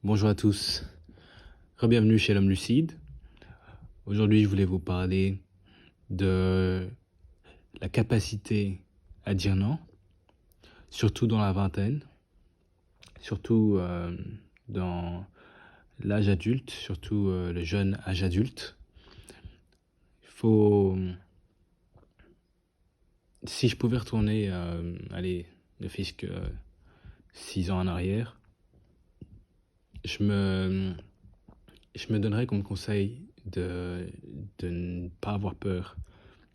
Bonjour à tous, bienvenue chez l'Homme Lucide. Aujourd'hui, je voulais vous parler de la capacité à dire non, surtout dans la vingtaine, surtout dans l'âge adulte, surtout le jeune âge adulte. Il faut, si je pouvais retourner, ne fût-ce que 6 ans en arrière, je me donnerais comme conseil de ne pas avoir peur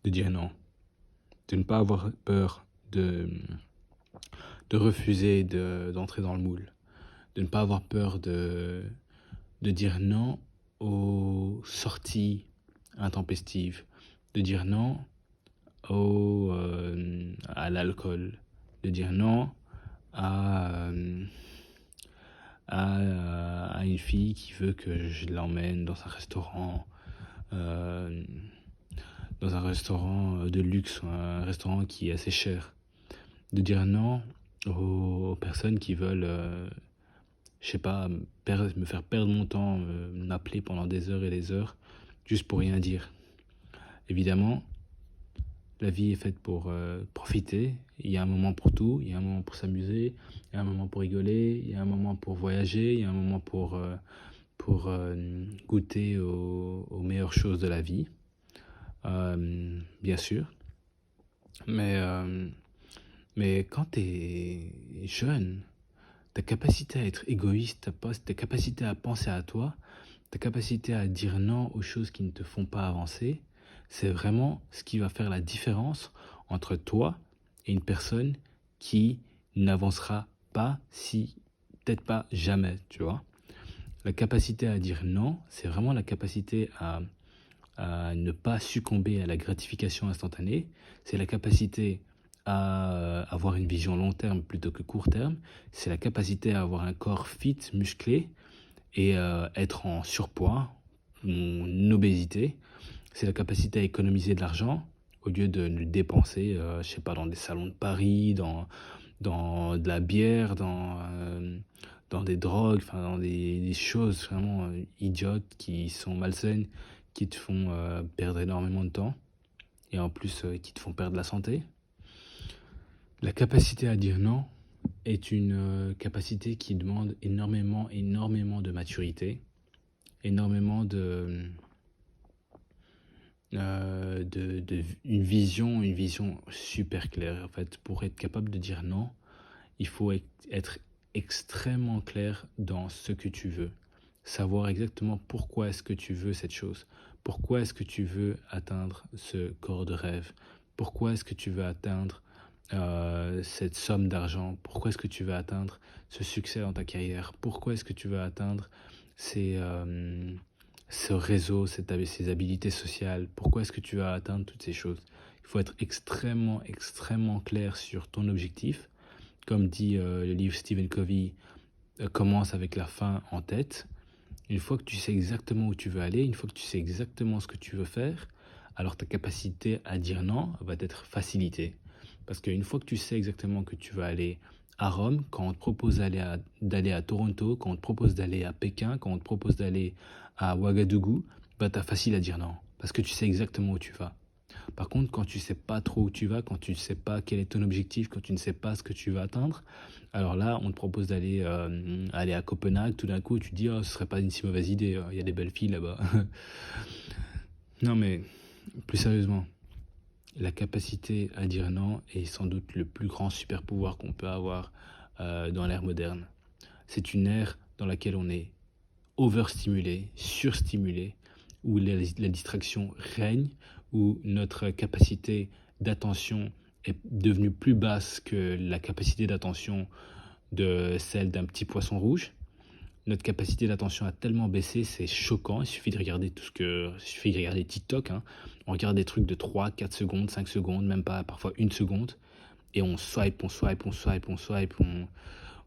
de dire non, de ne pas avoir peur de refuser d'entrer dans le moule, de ne pas avoir peur de dire non aux sorties intempestives, de dire non à l'alcool, de dire non à, euh, à une fille qui veut que je l'emmène euh, dans un restaurant de luxe, un restaurant qui est assez cher. De dire non aux personnes qui veulent, je sais pas, me faire perdre mon temps, m'appeler pendant des heures et des heures, juste pour rien dire. Évidemment, la vie est faite pour profiter. Il y a un moment pour tout. Il y a un moment pour s'amuser. Il y a un moment pour rigoler. Il y a un moment pour voyager. Il y a un moment pour goûter aux meilleures choses de la vie. Bien sûr. Mais quand tu es jeune, ta capacité à être égoïste, ta capacité à penser à toi, ta capacité à dire non aux choses qui ne te font pas avancer, c'est vraiment ce qui va faire la différence entre toi et une personne qui n'avancera pas, si peut-être pas jamais, tu vois. La capacité à dire non, c'est vraiment la capacité à ne pas succomber à la gratification instantanée. C'est la capacité à avoir une vision long terme plutôt que court terme. C'est la capacité à avoir un corps fit, musclé et être en surpoids, en obésité. C'est la capacité à économiser de l'argent au lieu de le dépenser, je sais pas, dans des salons de Paris, dans de la bière, dans des drogues, enfin dans des choses vraiment idiotes qui sont malsaines, qui te font perdre énormément de temps et en plus qui te font perdre la santé. La capacité à dire non est une capacité qui demande énormément de maturité, énormément une vision super claire. En fait, pour être capable de dire non, il faut être extrêmement clair dans ce que tu veux. Savoir exactement pourquoi est-ce que tu veux cette chose. Pourquoi est-ce que tu veux atteindre ce corps de rêve. Pourquoi est-ce que tu veux atteindre cette somme d'argent. Pourquoi est-ce que tu veux atteindre ce succès dans ta carrière. Pourquoi est-ce que tu veux atteindre ce réseau, ces habilités sociales. Pourquoi est-ce que tu veux atteindre toutes ces choses. Il faut être extrêmement clair sur ton objectif. Comme dit le livre Stephen Covey, commence avec la fin en tête. Une fois que tu sais exactement où tu veux aller, une fois que tu sais exactement ce que tu veux faire, alors ta capacité à dire non va être facilitée. Parce qu'une fois que tu sais exactement que tu veux aller à Rome, quand on te propose d'aller à Toronto, quand on te propose d'aller à Pékin, quand on te propose d'aller à Ouagadougou, bah t'as facile à dire non. Parce que tu sais exactement où tu vas. Par contre, quand tu sais pas trop où tu vas, quand tu ne sais pas quel est ton objectif, quand tu ne sais pas ce que tu veux atteindre, alors là, on te propose aller à Copenhague, tout d'un coup, tu te dis, oh, ce serait pas une si mauvaise idée, il y a des belles filles là-bas. Non, mais plus sérieusement, la capacité à dire non est sans doute le plus grand super pouvoir qu'on peut avoir dans l'ère moderne. C'est une ère dans laquelle on est overstimulé, surstimulé, où la distraction règne, où notre capacité d'attention est devenue plus basse que la capacité d'attention de celle d'un petit poisson rouge. Notre capacité d'attention a tellement baissé, c'est choquant. Il suffit de regarder TikTok. Hein. On regarde des trucs de 3, 4 secondes, 5 secondes, même pas parfois une seconde. Et on swipe, on scroll,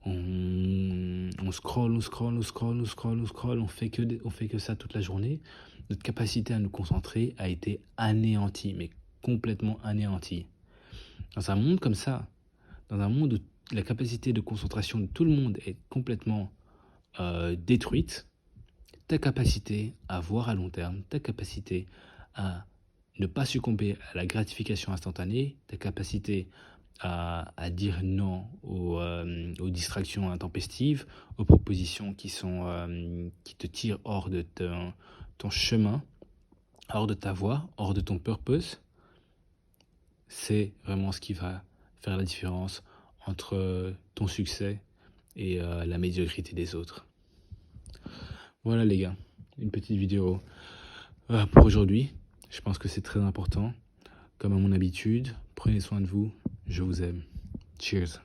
on fait que ça toute la journée. Notre capacité à nous concentrer a été anéantie, mais complètement anéantie. Dans un monde comme ça, dans un monde où la capacité de concentration de tout le monde est complètement détruite, ta capacité à voir à long terme, ta capacité à ne pas succomber à la gratification instantanée, ta capacité à dire non aux distractions intempestives, aux propositions qui te tirent hors de ton chemin, hors de ta voie, hors de ton purpose. C'est vraiment ce qui va faire la différence entre ton succès et la médiocrité des autres. Voilà les gars, une petite vidéo pour aujourd'hui. Je pense que c'est très important. Comme à mon habitude, prenez soin de vous. Je vous aime. Cheers.